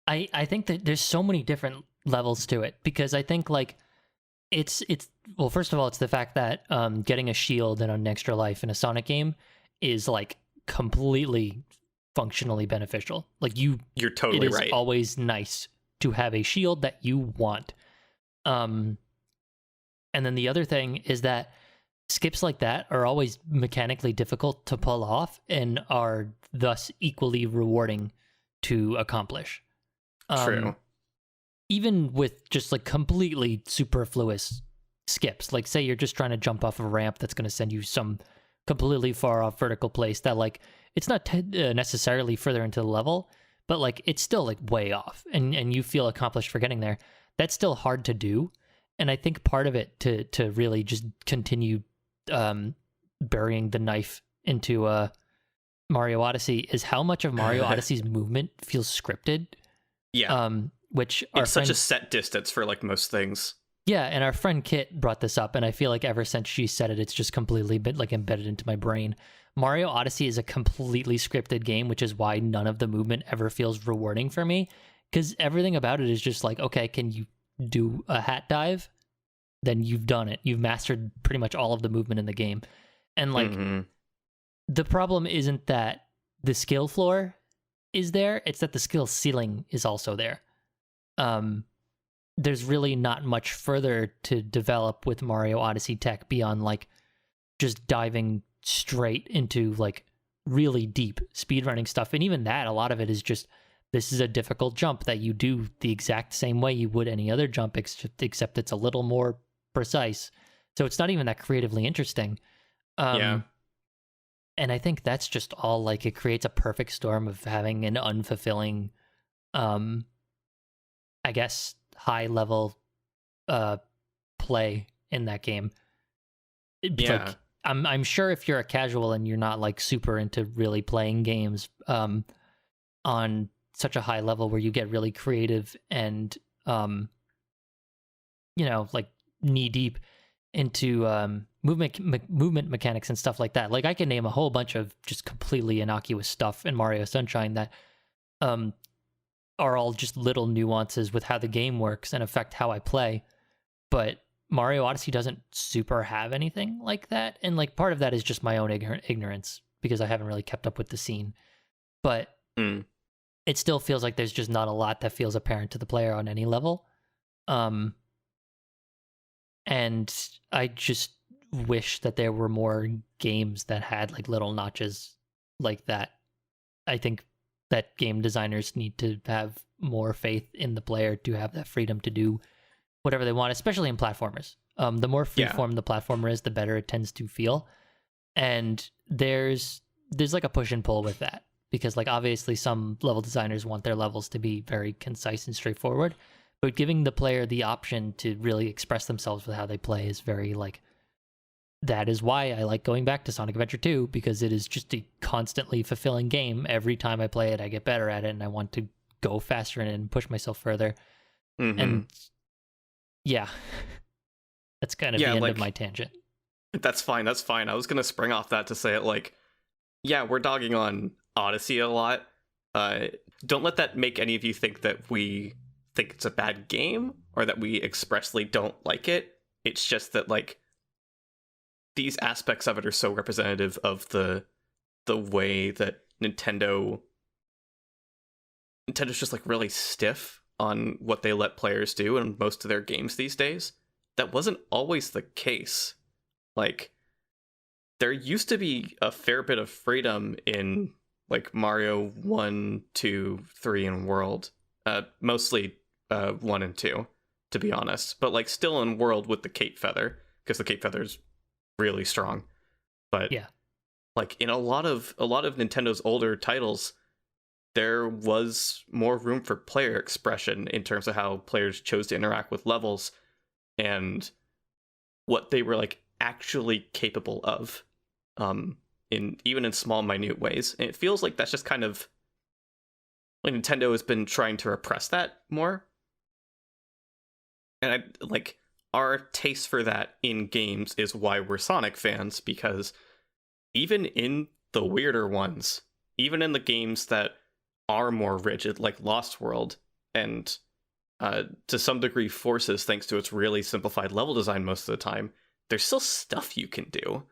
I think that there's so many different levels to it, because I think like it's well, first of all, it's the fact that getting a shield and an extra life in a Sonic game is like completely functionally beneficial. Like you're totally it is right. Always nice to have a shield that you want. And then the other thing is that skips like that are always mechanically difficult to pull off and are thus equally rewarding to accomplish. True. Even with just like completely superfluous skips, like say you're just trying to jump off a ramp that's going to send you some completely far off vertical place that like it's not necessarily further into the level, but like it's still like way off, and you feel accomplished for getting there. That's still hard to do, and I think part of it to really just continue burying the knife into Mario Odyssey is how much of Mario Odyssey's movement feels scripted. Yeah. Which it's such a set distance for like most things. Yeah, and our friend Kit brought this up, and I feel like ever since she said it, it's just completely been like embedded into my brain. Mario Odyssey is a completely scripted game, which is why none of the movement ever feels rewarding for me, because everything about it is just like, okay, can you do a hat dive? Then you've done it. You've mastered pretty much all of the movement in the game. And like, the problem isn't that the skill floor is there, it's that the skill ceiling is also there. There's really not much further to develop with Mario Odyssey tech beyond like just diving straight into like really deep speedrunning stuff. And even that, a lot of it is just, this is a difficult jump that you do the exact same way you would any other jump, except it's a little more precise. So it's not even that creatively interesting. Yeah. And I think that's just all like, it creates a perfect storm of having an unfulfilling, I guess, high level play in that game. Yeah. Like, I'm sure if you're a casual and you're not like super into really playing games on such a high level where you get really creative and like knee deep into movement mechanics and stuff like that. Like I can name a whole bunch of just completely innocuous stuff in Mario Sunshine that are all just little nuances with how the game works and affect how I play. But Mario Odyssey doesn't super have anything like that. And like part of that is just my own ignorance because I haven't really kept up with the scene. But it still feels like there's just not a lot that feels apparent to the player on any level. And I just wish that there were more games that had like little notches like that. I think that game designers need to have more faith in the player to have that freedom to do whatever they want, especially in platformers. The more freeform the platformer is, the better it tends to feel. And there's like a push and pull with that because like obviously some level designers want their levels to be very concise and straightforward, but giving the player the option to really express themselves with how they play is very like, that is why I like going back to Sonic Adventure 2, because it is just a constantly fulfilling game. Every time I play it, I get better at it and I want to go faster in it and push myself further. And yeah, that's kind of the end of my tangent. That's fine. I was going to spring off that to say it like, yeah, we're dogging on Odyssey a lot. Don't let that make any of you think that we think it's a bad game or that we expressly don't like it. It's just that like these aspects of it are so representative of the way that Nintendo's just like really stiff on what they let players do in most of their games these days. That wasn't always the case. Like there used to be a fair bit of freedom in like Mario 1, 2, 3, and World. Mostly 1 and 2, to be honest. But like still in World with the Cape Feather, because the Cape Feather's really strong. But yeah, like in a lot of Nintendo's older titles, there was more room for player expression in terms of how players chose to interact with levels and what they were like actually capable of, even in small minute ways. And it feels like that's just kind of like Nintendo has been trying to repress that more. And I like our taste for that in games is why we're Sonic fans, because even in the weirder ones, even in the games that are more rigid, like Lost World, and to some degree Forces, thanks to its really simplified level design most of the time, there's still stuff you can do.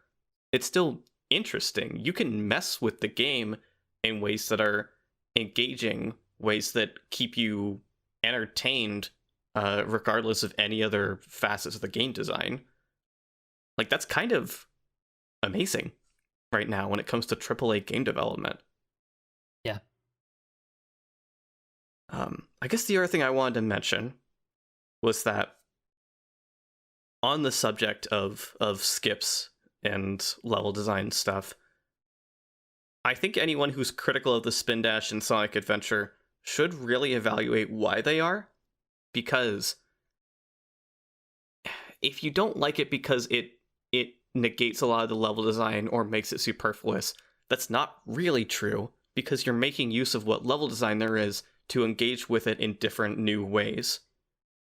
It's still interesting. You can mess with the game in ways that are engaging, ways that keep you entertained, regardless of any other facets of the game design. Like, that's kind of amazing right now when it comes to AAA game development. Yeah. I guess the other thing I wanted to mention was that on the subject of skips and level design stuff, I think anyone who's critical of the spindash in Sonic Adventure should really evaluate why they are, because if you don't like it because it negates a lot of the level design or makes it superfluous, that's not really true, because you're making use of what level design there is to engage with it in different new ways.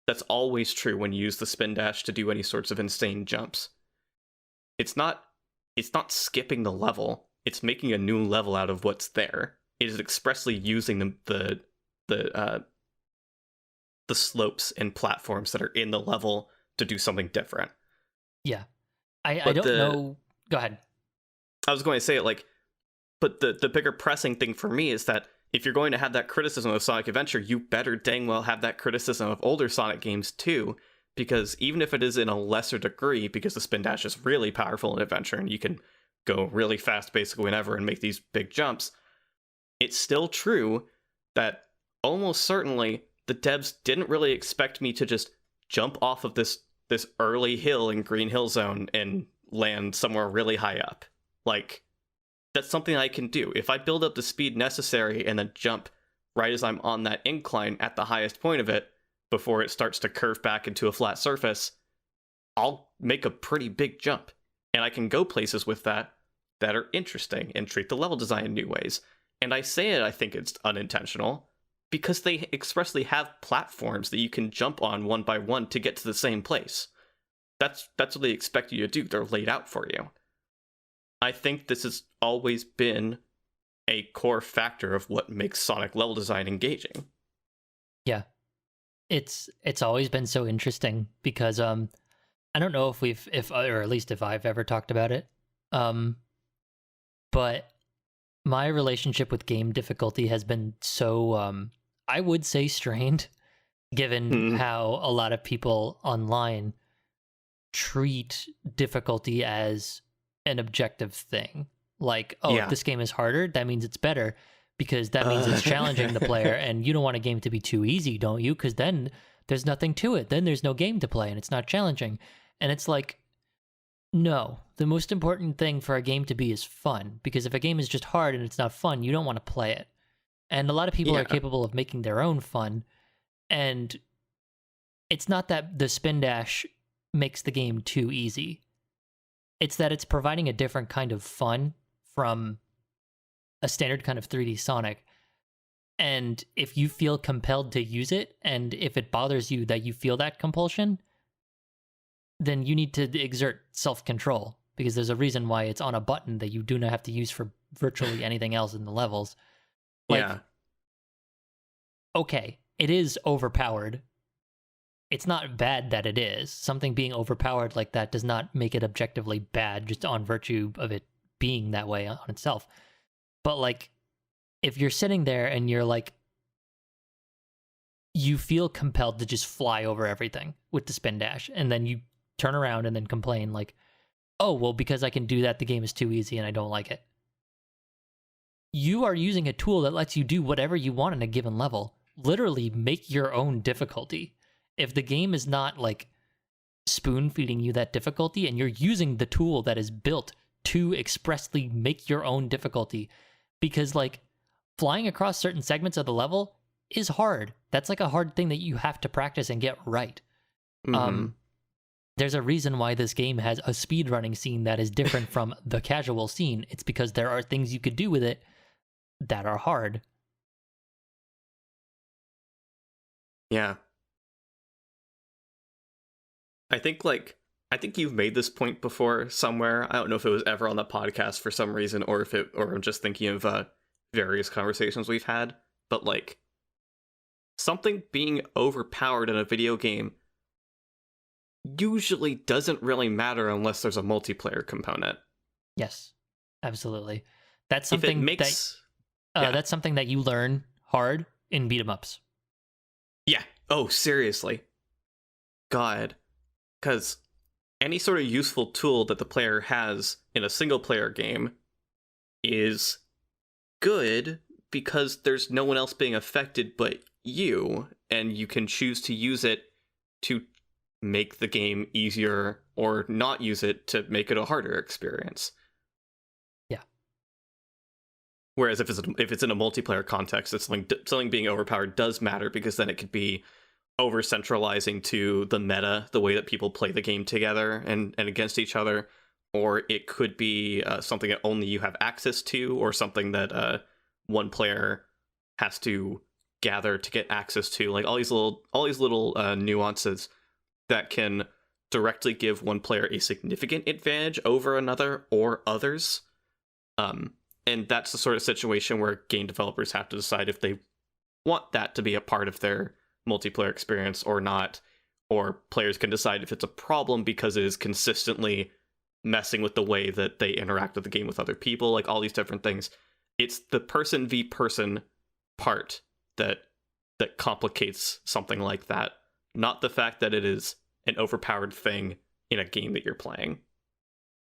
That's always true when you use the spin dash to do any sorts of insane jumps. It's not skipping the level, it's making a new level out of what's there. It is expressly using the slopes and platforms that are in the level to do something different. Yeah. I don't know. Go ahead. I was going to say it like, but the bigger pressing thing for me is that if you're going to have that criticism of Sonic Adventure, you better dang well have that criticism of older Sonic games too, because even if it is in a lesser degree, because the spin dash is really powerful in Adventure and you can go really fast basically whenever and make these big jumps, it's still true that almost certainly the devs didn't really expect me to just jump off of this early hill in Green Hill Zone and land somewhere really high up. Like, that's something I can do. If I build up the speed necessary and then jump right as I'm on that incline at the highest point of it, before it starts to curve back into a flat surface, I'll make a pretty big jump. And I can go places with that are interesting and treat the level design in new ways. And I say it, I think it's unintentional, because they expressly have platforms that you can jump on one by one to get to the same place. That's what they expect you to do. They're laid out for you. I think this has always been a core factor of what makes Sonic level design engaging. Yeah. It's always been so interesting because I don't know if or at least if I've ever talked about it. But my relationship with game difficulty has been so I would say strained, given how a lot of people online treat difficulty as an objective thing. Like, if this game is harder, that means it's better, because that means it's challenging the player, and you don't want a game to be too easy, don't you? Because then there's nothing to it. Then there's no game to play, and it's not challenging. And it's like, no, the most important thing for a game to be is fun, because if a game is just hard and it's not fun, you don't want to play it. And a lot of people are capable of making their own fun, and it's not that the spin dash makes the game too easy. It's that it's providing a different kind of fun from a standard kind of 3D Sonic. And if you feel compelled to use it, and if it bothers you that you feel that compulsion, then you need to exert self-control, because there's a reason why it's on a button that you do not have to use for virtually anything else in the levels. Okay, it is overpowered. It's not bad that it is. Something being overpowered like that does not make it objectively bad just on virtue of it being that way on itself. But like, if you're sitting there and you're like, you feel compelled to just fly over everything with the spin dash, and then you turn around and then complain like, oh, well, because I can do that, the game is too easy and I don't like it. You are using a tool that lets you do whatever you want in a given level. Literally make your own difficulty. If the game is not like spoon feeding you that difficulty, and you're using the tool that is built to expressly make your own difficulty, because like flying across certain segments of the level is hard. That's like a hard thing that you have to practice and get right. There's a reason why this game has a speedrunning scene that is different from the casual scene. It's because there are things you could do with it that are hard. Yeah. I think you've made this point before somewhere. I don't know if it was ever on the podcast for some reason, or I'm just thinking of various conversations we've had. But like, something being overpowered in a video game usually doesn't really matter unless there's a multiplayer component. Yes, absolutely. That's something that's something that you learn hard in beat 'em ups. Yeah. Oh, seriously. God. Because any sort of useful tool that the player has in a single player game is good, because there's no one else being affected but you, and you can choose to use it to make the game easier or not use it to make it a harder experience. Yeah. Whereas if it's in a multiplayer context, it's something being overpowered does matter, because then it could be over centralizing to the meta, the way that people play the game together and against each other, or it could be something that only you have access to, or something that one player has to gather to get access to. Like all these little nuances that can directly give one player a significant advantage over another or others. And that's the sort of situation where game developers have to decide if they want that to be a part of their multiplayer experience or not, or players can decide if it's a problem because it is consistently messing with the way that they interact with the game with other people, like all these different things. It's the person v person part that complicates something like that, not the fact that it is an overpowered thing in a game that you're playing.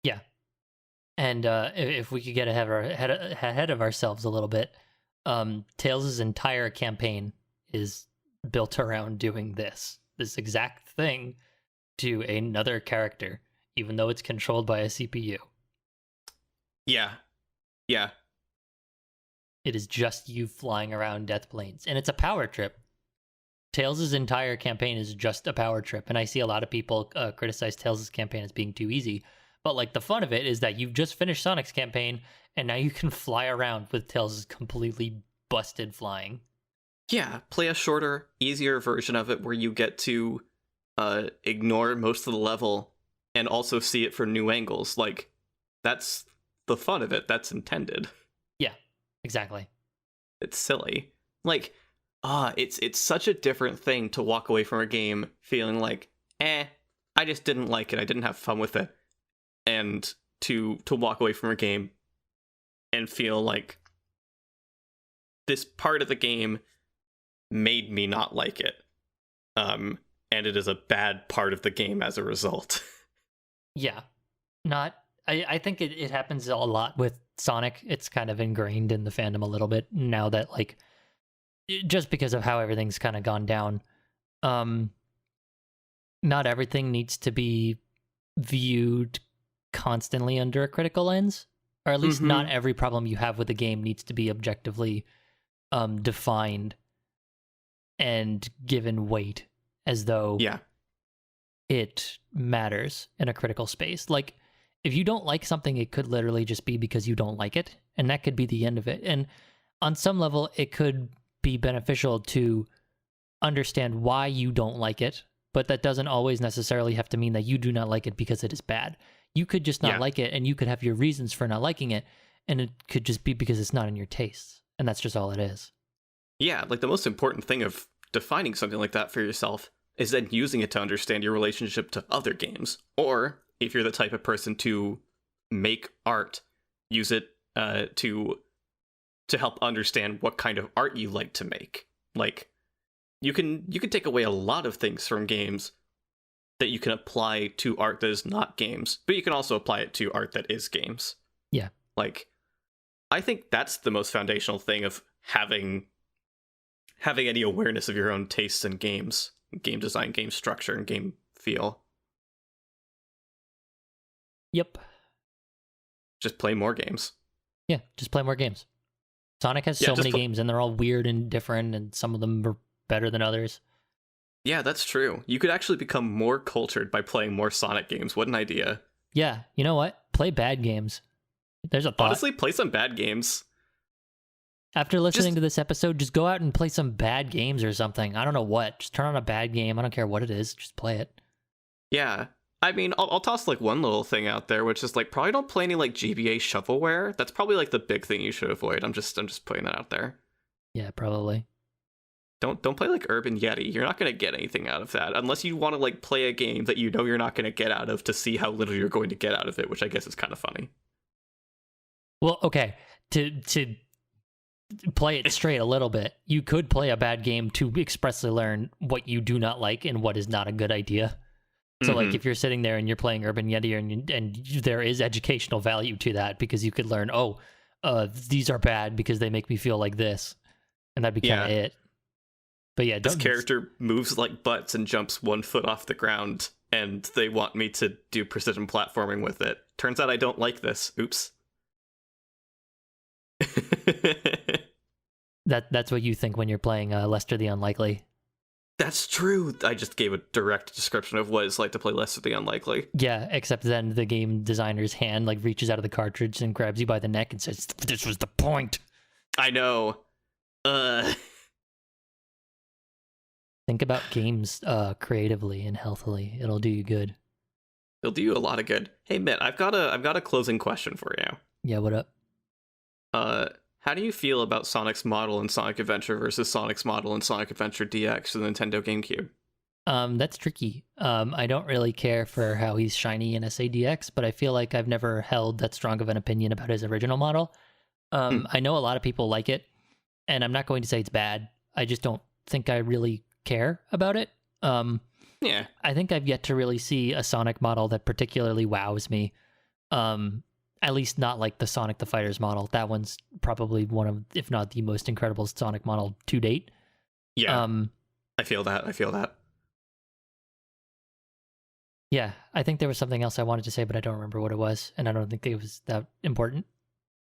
Yeah. And if we could get ahead of ourselves a little bit, Tails' entire campaign is built around doing this exact thing to another character, even though it's controlled by a CPU. Yeah. It is just you flying around death planes, and it's a power trip. Tails' entire campaign is just a power trip, and I see a lot of people criticize Tails' campaign as being too easy. But like the fun of it is that you've just finished Sonic's campaign, and now you can fly around with Tails' completely busted flying. Yeah, play a shorter, easier version of it where you get to ignore most of the level and also see it from new angles. Like, that's the fun of it. That's intended. Yeah, exactly. It's silly. Like, it's such a different thing to walk away from a game feeling like, I just didn't like it. I didn't have fun with it. And to walk away from a game and feel like this part of the game made me not like it. And it is a bad part of the game as a result. Yeah. I think it happens a lot with Sonic. It's kind of ingrained in the fandom a little bit now that, like, just because of how everything's kind of gone down. Not everything needs to be viewed constantly under a critical lens, or at least not every problem you have with the game needs to be objectively defined and given weight as though it matters in a critical space. Like, if you don't like something, it could literally just be because you don't like it, and that could be the end of it. And on some level, it could be beneficial to understand why you don't like it, but that doesn't always necessarily have to mean that you do not like it because it is bad. You could just not like it, and you could have your reasons for not liking it, and it could just be because it's not in your tastes, and that's just all it is. Yeah, like the most important thing of defining something like that for yourself is then using it to understand your relationship to other games. Or if you're the type of person to make art, use it to help understand what kind of art you like to make. Like, you can take away a lot of things from games that you can apply to art that is not games, but you can also apply it to art that is games. Yeah. Like, I think that's the most foundational thing of having any awareness of your own tastes in games, game design, game structure, and game feel. Yep. Just play more games. Yeah, just play more games. Sonic has so many games, and they're all weird and different, and some of them are better than others. Yeah, that's true. You could actually become more cultured by playing more Sonic games. What an idea. Yeah, you know what? Play bad games. There's a thought. Honestly, play some bad games. After listening to this episode, just go out and play some bad games or something. I don't know what. Just turn on a bad game. I don't care what it is. Just play it. Yeah. I mean, I'll toss like one little thing out there, which is like probably don't play any like GBA shovelware. That's probably like the big thing you should avoid. I'm just putting that out there. Yeah, probably. Don't play like Urban Yeti. You're not going to get anything out of that unless you want to like play a game that you know you're not going to get out of to see how little you're going to get out of it, which I guess is kind of funny. Well, okay, to play it straight a little bit, you could play a bad game to expressly learn what you do not like and what is not a good idea. So, like, if you're sitting there and you're playing Urban Yeti and there is educational value to that because you could learn, these are bad because they make me feel like this, and that'd be kind of it. But yeah, this character moves like butts and jumps 1 foot off the ground, and they want me to do precision platforming with it. Turns out I don't like this. Oops. That's what you think when you're playing Lester the Unlikely. That's true. I just gave a direct description of what it's like to play Lester the Unlikely. Yeah, except then the game designer's hand like reaches out of the cartridge and grabs you by the neck and says, "This was the point." I know. Think about games creatively and healthily. It'll do you good. It'll do you a lot of good. Hey, Mitt, I've got a closing question for you. Yeah, what up? How do you feel about Sonic's model in Sonic Adventure versus Sonic's model in Sonic Adventure DX and the Nintendo GameCube? That's tricky. I don't really care for how he's shiny in SADX, but I feel like I've never held that strong of an opinion about his original model. I know a lot of people like it, and I'm not going to say it's bad. I just don't think I really care about it. Yeah. I think I've yet to really see a Sonic model that particularly wows me. At least not like the Sonic the Fighters model. That one's probably one of, if not the most incredible Sonic model to date. Yeah, I feel that. Yeah, I think there was something else I wanted to say, but I don't remember what it was, and I don't think it was that important.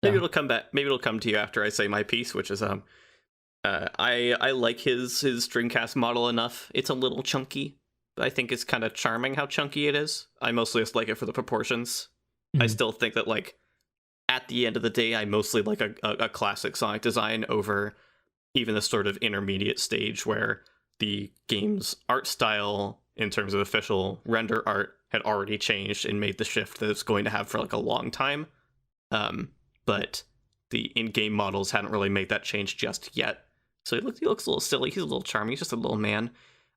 Maybe it'll come back. Maybe it'll come to you after I say my piece, which is I like his Dreamcast model enough. It's a little chunky, but I think it's kind of charming how chunky it is. I mostly just like it for the proportions. I still think that, like, at the end of the day, I mostly like a classic Sonic design over even the sort of intermediate stage where the game's art style, in terms of official render art, had already changed and made the shift that it's going to have for like a long time. But the in-game models hadn't really made that change just yet. So he looks a little silly. He's a little charming. He's just a little man.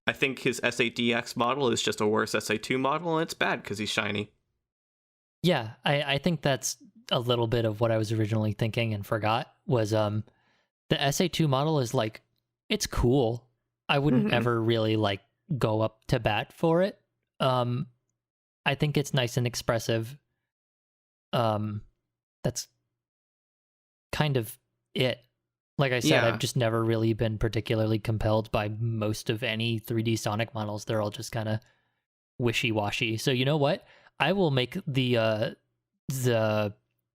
I think his SADX model is just a worse SA2 model, and it's bad because he's shiny. Yeah, I think that's a little bit of what I was originally thinking and forgot was the SA2 model is like, it's cool. I wouldn't ever really like go up to bat for it. I think it's nice and expressive. That's kind of it. Like I said, I've just never really been particularly compelled by most of any 3D Sonic models. They're all just kind of wishy-washy. So you know what? I will make the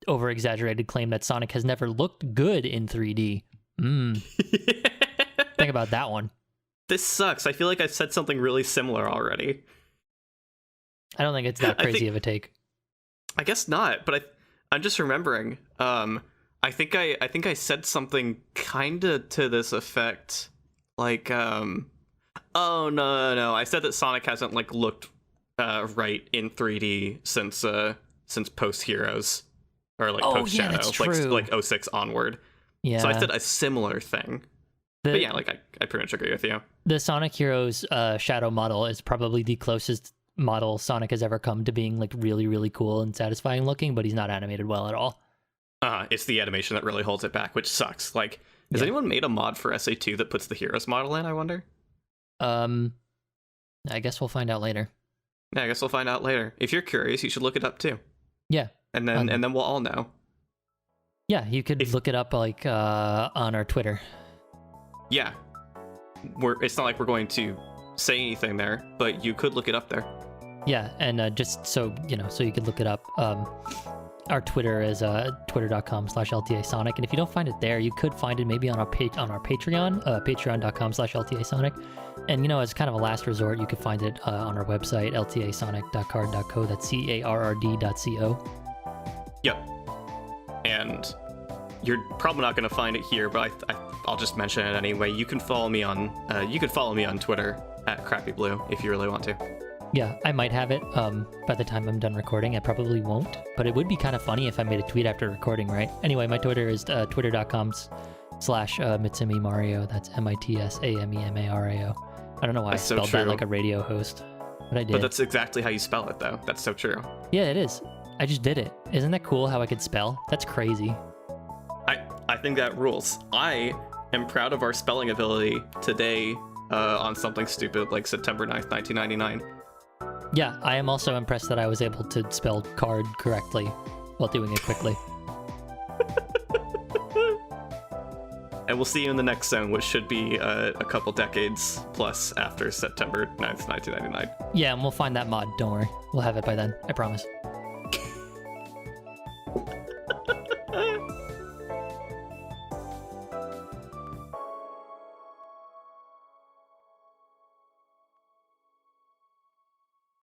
over-exaggerated claim that Sonic has never looked good in 3D. Think about that one. This sucks. I feel like I've said something really similar already. I don't think it's that crazy of a take. I guess not, but I'm just remembering. I think I said something kind of to this effect, like, oh no, I said that Sonic hasn't like looked right in 3D since post Heroes or like post Shadow, like 06 onward. Yeah. So I said a similar thing. But yeah, like I pretty much agree with you. The Sonic Heroes Shadow model is probably the closest model Sonic has ever come to being like really, really cool and satisfying looking, but he's not animated well at all. It's the animation that really holds it back, which sucks. Like, has anyone made a mod for SA2 that puts the Heroes model in, I wonder? I guess we'll find out later. Yeah, I guess we'll find out later. If you're curious, you should look it up too. Yeah. And then we'll all know. Yeah, you could look it up like on our Twitter. Yeah. It's not like we're going to say anything there, but you could look it up there. Yeah, and just so you know, so you could look it up. Our Twitter is twitter.com/LTASonic, and if you don't find it there, you could find it maybe on our Patreon, patreon.com/LTASonic. And you know, as kind of a last resort, you could find it on our website, ltasonic.card.co. That's CARRD.co. Yep. And you're probably not going to find it here, but I'll just mention it anyway. You can follow me on Twitter at CrappyBlue if you really want to. Yeah, I might have it by the time I'm done recording. I probably won't, but it would be kind of funny if I made a tweet after recording, right? Anyway, my Twitter is twitter.com/Mitsumi Mario. That's MITSAMEMARAO. I don't know why I spelled that like a radio host, but I did. But that's exactly how you spell it, though. That's so true. Yeah, it is. I just did it. Isn't that cool how I could spell? That's crazy. I think that rules. I am proud of our spelling ability today on something stupid like September 9th, 1999. Yeah, I am also impressed that I was able to spell card correctly while doing it quickly. And we'll see you in the next zone, which should be a couple decades plus after September 9th, 1999. Yeah, and we'll find that mod, don't worry. We'll have it by then, I promise.